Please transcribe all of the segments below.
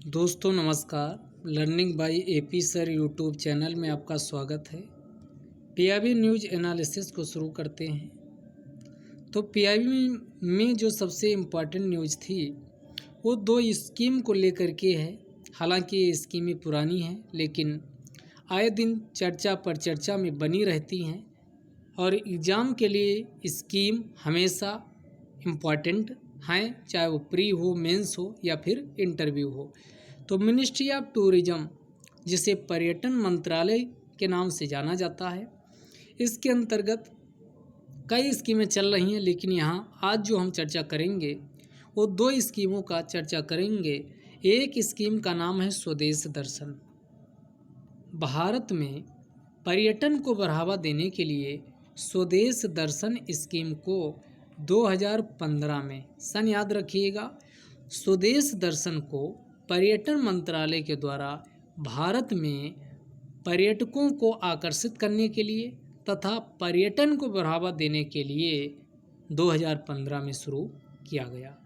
दोस्तों नमस्कार। Learning by AP sir YouTube channel में आपका स्वागत है। पीआईबी न्यूज़ एनालिसिस को शुरू करते हैं। तो पीआईबी में जो सबसे इम्पॉर्टेंट न्यूज़ थी वो दो स्कीम को लेकर के है। हालांकि ये स्कीमें पुरानी हैं लेकिन आए दिन चर्चा पर चर्चा में बनी रहती हैं और एग्ज़ाम के लिए स्कीम हमेशा इम्पॉर्टेंट हैं, चाहे वो प्री हो, मेंस हो या फिर इंटरव्यू हो। तो मिनिस्ट्री ऑफ टूरिज्म, जिसे पर्यटन मंत्रालय के नाम से जाना जाता है, इसके अंतर्गत कई स्कीमें चल रही हैं। लेकिन यहाँ आज जो हम चर्चा करेंगे वो दो स्कीमों का चर्चा करेंगे। एक स्कीम का नाम है स्वदेश दर्शन। भारत में पर्यटन को बढ़ावा देने के लिए स्वदेश दर्शन स्कीम को 2015 में, सन याद रखिएगा, स्वदेश दर्शन को पर्यटन मंत्रालय के द्वारा भारत में पर्यटकों को आकर्षित करने के लिए तथा पर्यटन को बढ़ावा देने के लिए 2015 में शुरू किया गया।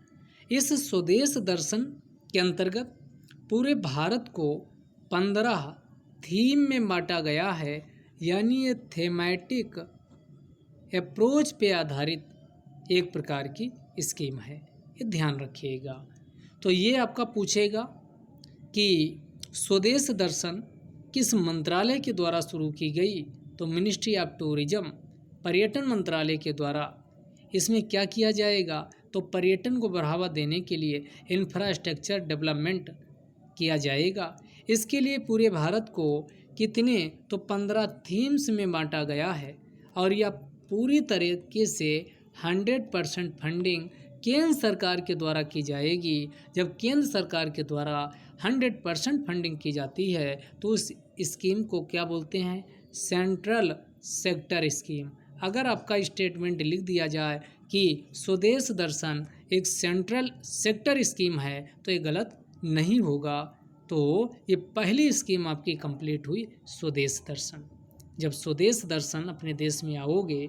इस स्वदेश दर्शन के अंतर्गत पूरे भारत को 15 थीम में बांटा गया है, यानी ये थेमैटिक अप्रोच पे आधारित एक प्रकार की स्कीम है। ये ध्यान रखिएगा। तो ये आपका पूछेगा कि स्वदेश दर्शन किस मंत्रालय के द्वारा शुरू की गई। तो मिनिस्ट्री ऑफ टूरिज्म, पर्यटन मंत्रालय के द्वारा इसमें क्या किया जाएगा, तो पर्यटन को बढ़ावा देने के लिए इंफ्रास्ट्रक्चर डेवलपमेंट किया जाएगा। इसके लिए पूरे भारत को कितने, तो 15 थीम्स में बांटा गया है और यह पूरी तरीके से 100% फंडिंग केंद्र सरकार के द्वारा की जाएगी। जब केंद्र सरकार के द्वारा 100% फंडिंग की जाती है तो उस स्कीम को क्या बोलते हैं, सेंट्रल सेक्टर स्कीम। अगर आपका स्टेटमेंट लिख दिया जाए कि स्वदेश दर्शन एक सेंट्रल सेक्टर स्कीम है तो ये गलत नहीं होगा। तो ये पहली स्कीम आपकी कंप्लीट हुई, स्वदेश दर्शन। जब स्वदेश दर्शन अपने देश में आओगे,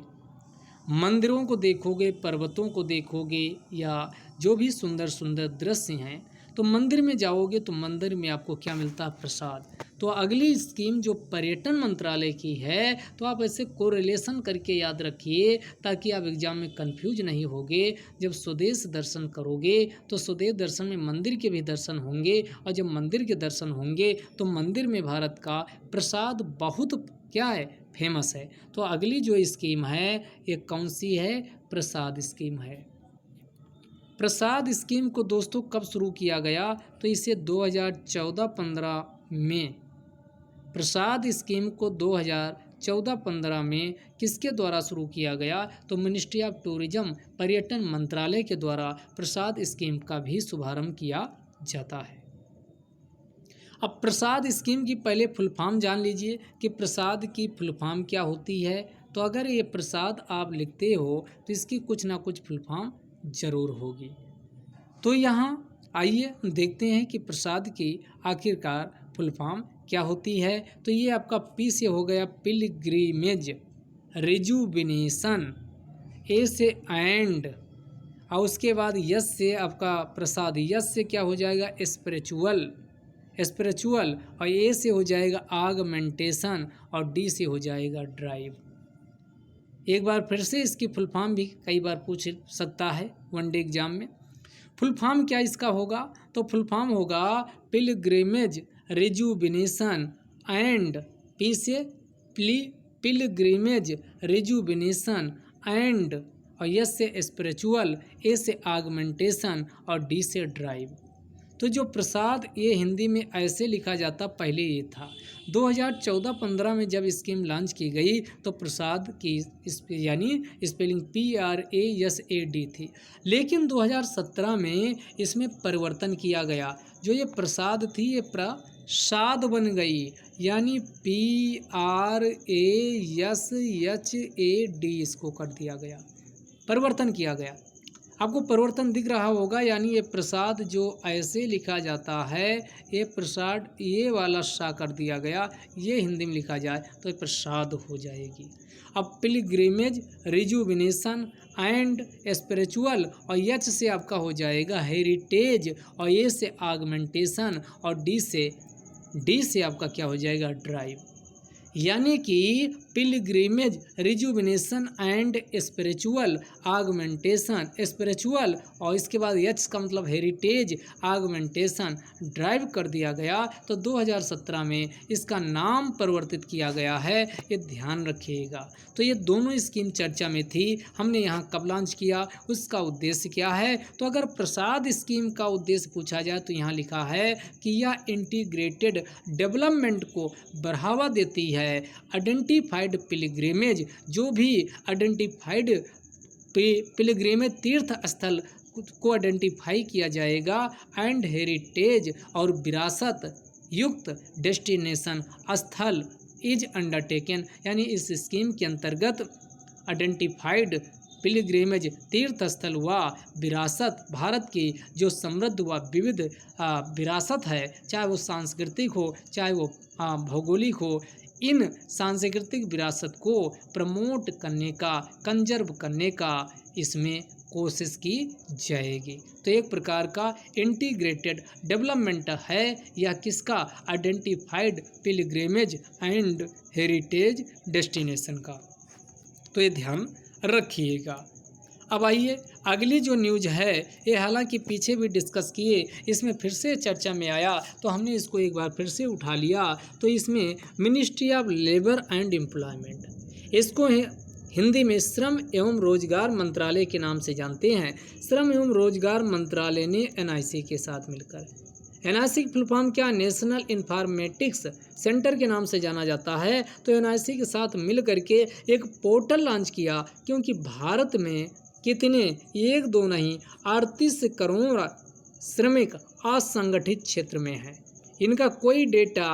मंदिरों को देखोगे, पर्वतों को देखोगे या जो भी सुंदर सुंदर दृश्य हैं, तो मंदिर में जाओगे तो मंदिर में आपको क्या मिलता है, प्रसाद। तो अगली स्कीम जो पर्यटन मंत्रालय की है, तो आप ऐसे कोरिलेशन करके याद रखिए ताकि आप एग्जाम में कंफ्यूज नहीं होगे। जब स्वदेश दर्शन करोगे तो स्वदेश दर्शन में मंदिर के भी दर्शन होंगे और जब मंदिर के दर्शन होंगे तो मंदिर में भारत का प्रसाद बहुत क्या है, फेमस है। तो अगली जो स्कीम है ये कौन सी है, प्रसाद स्कीम है। प्रसाद स्कीम को दोस्तों कब शुरू किया गया, तो इसे 2014-15 में, प्रसाद स्कीम को 2014-15 में किसके द्वारा शुरू किया गया, तो मिनिस्ट्री ऑफ टूरिज्म, पर्यटन मंत्रालय के द्वारा प्रसाद स्कीम का भी शुभारंभ किया जाता है। अब प्रसाद स्कीम की पहले फुल फॉर्म जान लीजिए कि प्रसाद की फुल फॉर्म क्या होती है। तो अगर ये प्रसाद आप लिखते हो तो इसकी कुछ ना कुछ फुल फॉर्म जरूर होगी। तो यहाँ आइए देखते हैं कि प्रसाद की आखिरकार फुल फॉर्म क्या होती है। तो ये आपका पी से हो गया पिलग्रिमेज रिजुविनेशन, ए से एंड, और उसके बाद यस से आपका प्रसाद, यस से क्या हो जाएगा, स्पिरिचुअल, और ए से हो जाएगा आगमेंटेशन और डी से हो जाएगा ड्राइव। एक बार फिर से इसकी फुल फॉर्म भी कई बार पूछ सकता है वनडे एग्जाम में। फुल फॉर्म क्या इसका होगा, तो फुल फॉर्म होगा पिलग्रिमेज रिजुविनेशन एंड, पी से पिलग्रिमेज रिजुविनेशन एंड, और यस से स्पिरिचुअल, ए से आगमेंटेशन और डी से ड्राइव। तो जो प्रसाद ये हिंदी में ऐसे लिखा जाता, पहले ये था। 2014-15 में जब स्कीम लॉन्च की गई तो प्रसाद की यानी स्पेलिंग PRASAD थी। लेकिन 2017 में इसमें परिवर्तन किया गया। जो ये प्रसाद थी ये प्रसाद बन गई, यानी PRASHAD इसको कर दिया गया, परिवर्तन किया गया। आपको परिवर्तन दिख रहा होगा, यानी ये प्रसाद जो ऐसे लिखा जाता है, ये प्रसाद ये वाला सा कर दिया गया, ये हिंदी में लिखा जाए तो ये प्रसाद हो जाएगी। अब पिलग्रिमेज, रिजुविनेशन एंड स्पिरिचुअल, और एच से आपका हो जाएगा हेरिटेज, और ए से आगमेंटेशन, और डी से आपका क्या हो जाएगा ड्राइव। यानी कि pilgrimage, rejuvenation and spiritual, augmentation, spiritual, और इसके बाद एच का मतलब हेरिटेज, आगमेंटेशन, ड्राइव कर दिया गया। तो 2017 में इसका नाम परिवर्तित किया गया है, ये ध्यान रखिएगा। तो ये दोनों स्कीम चर्चा में थी, हमने यहाँ कब लॉन्च किया, उसका उद्देश्य क्या है। तो अगर प्रसाद स्कीम का उद्देश्य पूछा जाए तो यहाँ लिखा है कि यह इंटीग्रेटेड डेवलपमेंट को बढ़ावा देती है। आइडेंटिफाइड पिलग्रिमेज, जो भी आइडेंटिफाइड पिलग्रिमेज तीर्थ स्थल को आइडेंटिफाई किया जाएगा, एंड हेरिटेज और विरासत युक्त डेस्टिनेशन स्थल इज अंडरटेकन, यानी इस स्कीम के अंतर्गत आइडेंटिफाइड पिलग्रिमेज तीर्थ स्थल व विरासत, भारत की जो समृद्ध व विविध विरासत है, चाहे वो सांस्कृतिक हो चाहे वो भौगोलिक हो, इन सांस्कृतिक विरासत को प्रमोट करने का, कंजर्व करने का इसमें कोशिश की जाएगी। तो एक प्रकार का इंटीग्रेटेड डेवलपमेंट है यह किसका, identified pilgrimage and heritage destination का। तो ये ध्यान रखिएगा। अब आइए अगली जो न्यूज है, ये हालांकि पीछे भी डिस्कस किए, इसमें फिर से चर्चा में आया तो हमने इसको एक बार फिर से उठा लिया। तो इसमें ministry of labour and employment, इसको हिंदी में श्रम एवं रोजगार मंत्रालय के नाम से जानते हैं। श्रम एवं रोजगार मंत्रालय ने एनआईसी के साथ मिलकर, एनआईसी की फुल फॉर्म क्या, नेशनल इंफॉर्मेटिक्स सेंटर के नाम से जाना जाता है। तो एनआईसी के साथ मिल करके एक पोर्टल लॉन्च किया, क्योंकि भारत में कितने, एक दो नहीं 38 करोड़ श्रमिक असंगठित क्षेत्र में हैं। इनका कोई डेटा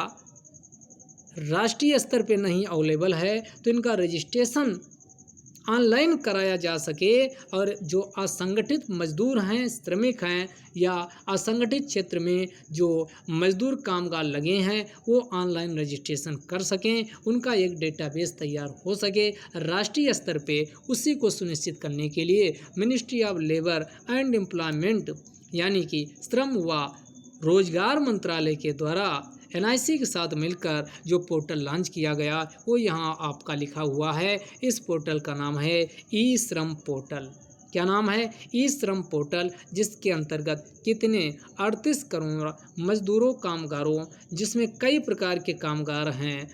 राष्ट्रीय स्तर पे नहीं अवेलेबल है, तो इनका रजिस्ट्रेशन ऑनलाइन कराया जा सके, और जो असंगठित मजदूर हैं, श्रमिक हैं, या असंगठित क्षेत्र में जो मजदूर कामगार लगे हैं, वो ऑनलाइन रजिस्ट्रेशन कर सकें, उनका एक डेटाबेस तैयार हो सके राष्ट्रीय स्तर पे। उसी को सुनिश्चित करने के लिए ministry of labour and employment, यानी कि श्रम व रोजगार मंत्रालय के द्वारा एनआईसी के साथ मिलकर जो पोर्टल लॉन्च किया गया, वो यहाँ आपका लिखा हुआ है। इस पोर्टल का नाम है ई श्रम पोर्टल। क्या नाम है, ई श्रम पोर्टल, जिसके अंतर्गत कितने 38 करोड़ मजदूरों कामगारों, जिसमें कई प्रकार के कामगार हैं,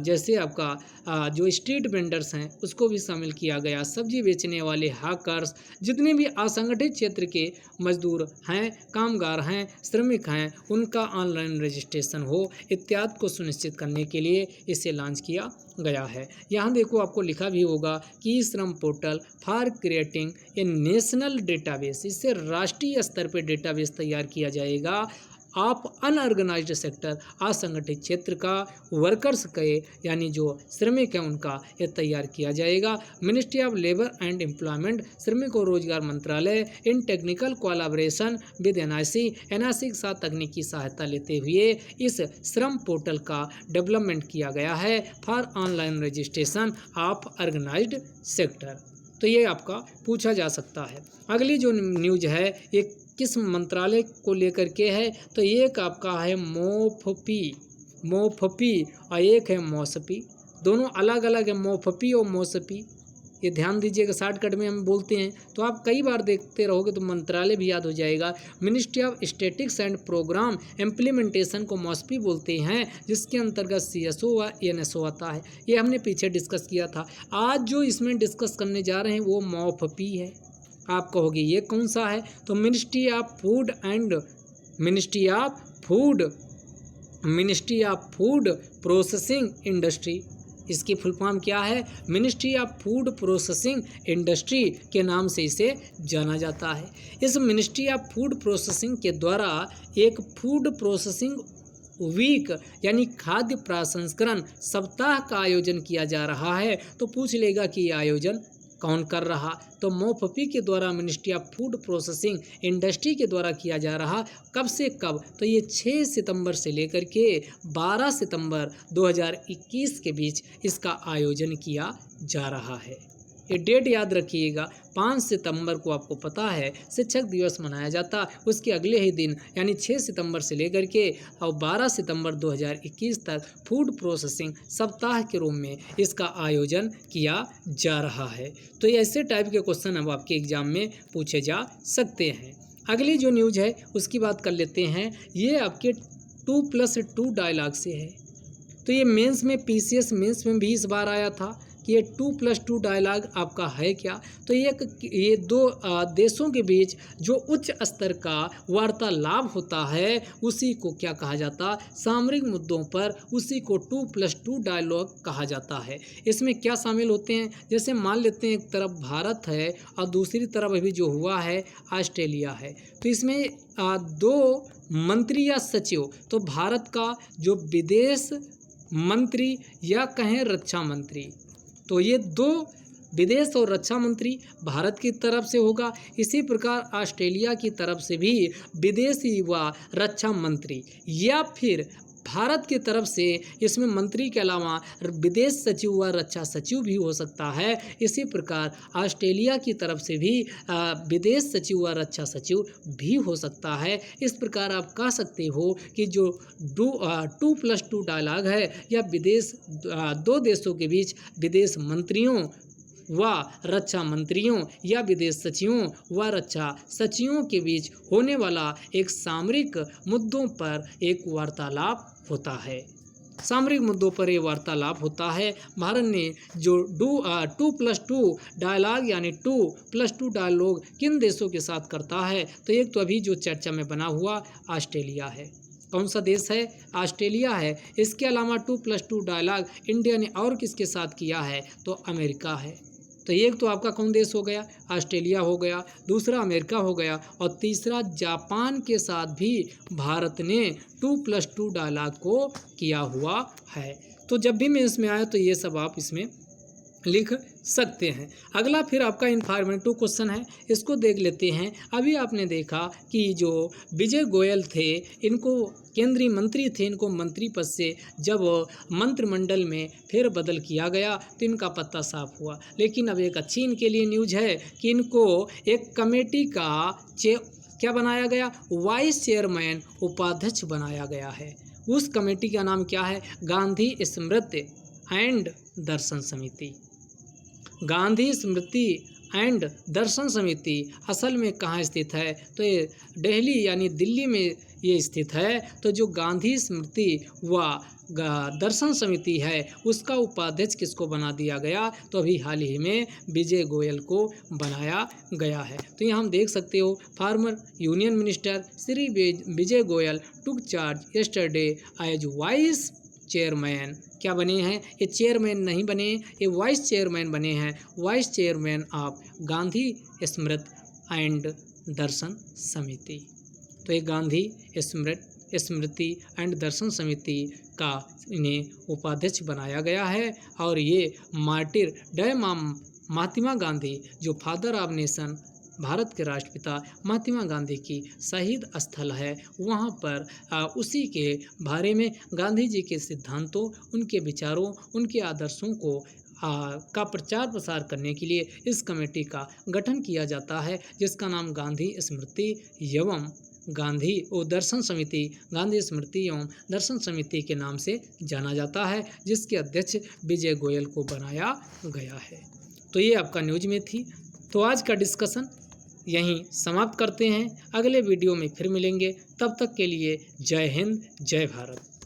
जैसे आपका जो स्ट्रीट वेंडर्स हैं उसको भी शामिल किया गया, सब्जी बेचने वाले, हाकर्स, जितने भी असंगठित क्षेत्र के मजदूर हैं, कामगार हैं, श्रमिक हैं, उनका ऑनलाइन रजिस्ट्रेशन हो इत्यादि को सुनिश्चित करने के लिए इसे लॉन्च किया गया है। यहाँ देखो आपको लिखा भी होगा कि श्रम portal for creating a national database, इससे राष्ट्रीय स्तर पर डेटाबेस तैयार किया जाएगा। आप अनऑर्गेनाइज्ड सेक्टर, असंगठित क्षेत्र का वर्कर्स के, यानी जो श्रमिक हैं उनका ये तैयार किया जाएगा। Ministry of labour and employment, श्रमिक और रोजगार मंत्रालय, इन टेक्निकल कोलैबोरेशन विद एनआईसी के साथ तकनीकी सहायता लेते हुए इस श्रम पोर्टल का डेवलपमेंट किया गया है for online registration of organised sector. तो ये आपका पूछा जा सकता है। अगली जो न्यूज है ये किस मंत्रालय को लेकर के है, तो एक आपका है मोफपी और एक है मौसपी। दोनों अलग अलग है, मोफपी और मौसपी। ये ध्यान दीजिएगा, शॉर्टकट में हम बोलते हैं तो आप कई बार देखते रहोगे तो मंत्रालय भी याद हो जाएगा। Ministry of Statistics and Programme Implementation को मौसपी बोलते हैं, जिसके अंतर्गत सीएसओ व एनएसओ आता है। ये हमने पीछे डिस्कस किया था। आज जो इसमें डिस्कस करने जा रहे हैं वो मौफपी है। आप कहोगे ये कौन सा है, तो ministry of food processing industry, इसकी फुल फॉर्म क्या है, ministry of food processing industry के नाम से इसे जाना जाता है। इस मिनिस्ट्री ऑफ फूड प्रोसेसिंग के द्वारा एक फूड प्रोसेसिंग वीक, यानी खाद्य प्रसंस्करण सप्ताह का आयोजन किया जा रहा है। तो पूछ लेगा कि ये आयोजन कौन कर रहा? तो MOPFI के द्वारा, ministry of food processing industry के द्वारा किया जा रहा। कब से कब? तो ये 6 सितंबर से लेकर के 12 सितंबर 2021 के बीच इसका आयोजन किया जा रहा है। ये डेट याद रखिएगा, 5 सितंबर को आपको पता है शिक्षक दिवस मनाया जाता, उसके अगले ही दिन यानी 6 सितंबर से लेकर के और 12 सितंबर 2021 तक फूड प्रोसेसिंग सप्ताह के रूप में इसका आयोजन किया जा रहा है। तो ये ऐसे टाइप के क्वेश्चन अब आपके एग्जाम में पूछे जा सकते हैं। अगली जो न्यूज़ है उसकी बात कर लेते हैं। ये आपके 2+2 डायलॉग से है। तो ये मेंस में, PCS मेंस में भी इस बार आया था कि ये 2+2 डायलॉग आपका है क्या? तो ये दो देशों के बीच जो उच्च स्तर का वार्तालाप होता है उसी को क्या कहा जाता? सामरिक मुद्दों पर उसी को 2+2 डायलॉग कहा जाता है। इसमें क्या शामिल होते हैं? जैसे मान लेते हैं एक तरफ भारत है और दूसरी तरफ अभी जो हुआ है ऑस्ट्रेलिया है। तो इसमें 2 मंत्री या सचिव, तो भारत का जो विदेश मंत्री या कहें रक्षा मंत्री, तो ये 2 विदेश और रक्षा मंत्री भारत की तरफ से होगा। इसी प्रकार ऑस्ट्रेलिया की तरफ से भी विदेशी व रक्षा मंत्री, या फिर भारत की तरफ से इसमें मंत्री के अलावा विदेश सचिव व रक्षा सचिव भी हो सकता है। इसी प्रकार ऑस्ट्रेलिया की तरफ से भी विदेश सचिव व रक्षा सचिव भी हो सकता है। इस प्रकार आप कह सकते हो कि जो 2+2 डायलॉग है या विदेश 2 देशों के बीच विदेश मंत्रियों व रक्षा मंत्रियों या विदेश सचिवों व रक्षा सचिवों के बीच होने वाला एक सामरिक मुद्दों पर एक वार्तालाप होता है। सामरिक मुद्दों पर ये वार्तालाप होता है। भारत ने जो 2+2 डायलॉग यानी 2+2 डायलॉग किन देशों के साथ करता है? तो एक तो अभी जो चर्चा में बना हुआ ऑस्ट्रेलिया है। कौन सा देश है? ऑस्ट्रेलिया है। इसके अलावा 2+2 डायलॉग इंडिया ने और किसके साथ किया है? तो अमेरिका है। तो एक तो आपका कौन देश हो गया? ऑस्ट्रेलिया हो गया, दूसरा अमेरिका हो गया और तीसरा जापान के साथ भी भारत ने 2+2 डायलॉग को किया हुआ है। तो जब भी मैं इसमें आया तो ये सब आप इसमें लिख सकते हैं। अगला फिर आपका इन्फॉर्मेटिव क्वेश्चन है, इसको देख लेते हैं। अभी आपने देखा कि जो विजय गोयल थे, इनको केंद्रीय मंत्री थे, इनको मंत्री पद से जब मंत्रिमंडल में फेरबदल किया गया तो इनका पत्ता साफ हुआ। लेकिन अब एक अच्छी इनके लिए न्यूज़ है कि इनको एक कमेटी का क्या बनाया गया? वाइस चेयरमैन, उपाध्यक्ष बनाया गया है। उस कमेटी का नाम क्या है? गांधी स्मृति एंड दर्शन समिति। गांधी स्मृति एंड दर्शन समिति असल में कहाँ स्थित है? तो ये दिल्ली यानी दिल्ली में ये स्थित है। तो जो गांधी स्मृति व दर्शन समिति है उसका उपाध्यक्ष किसको बना दिया गया? तो अभी हाल ही में विजय गोयल को बनाया गया है। तो यहाँ हम देख सकते हो, former union minister Shri Vijay Goel took charge yesterday as vice chairman. क्या बने हैं? ये चेयरमैन नहीं बने, ये वाइस चेयरमैन बने हैं। Vice chairman of Gandhi Smriti and Darshan Samiti. तो ये गांधी स्मृति एंड दर्शन समिति का इन्हें उपाध्यक्ष बनाया गया है। और ये मार्टिर डे महात्मा गांधी, जो फादर ऑफ नेशन, भारत के राष्ट्रपिता महात्मा गांधी की शहीद स्थल है, वहाँ पर उसी के बारे में गांधी जी के सिद्धांतों, उनके विचारों, उनके आदर्शों को का प्रचार प्रसार करने के लिए इस कमेटी का गठन किया जाता है, जिसका नाम गांधी स्मृति एवं गांधी और दर्शन समिति, गांधी स्मृति एवं दर्शन समिति के नाम से जाना जाता है, जिसके अध्यक्ष विजय गोयल को बनाया गया है। तो ये आपका न्यूज में थी। तो आज का डिस्कशन यहीं समाप्त करते हैं। अगले वीडियो में फिर मिलेंगे, तब तक के लिए जय हिंद, जय भारत।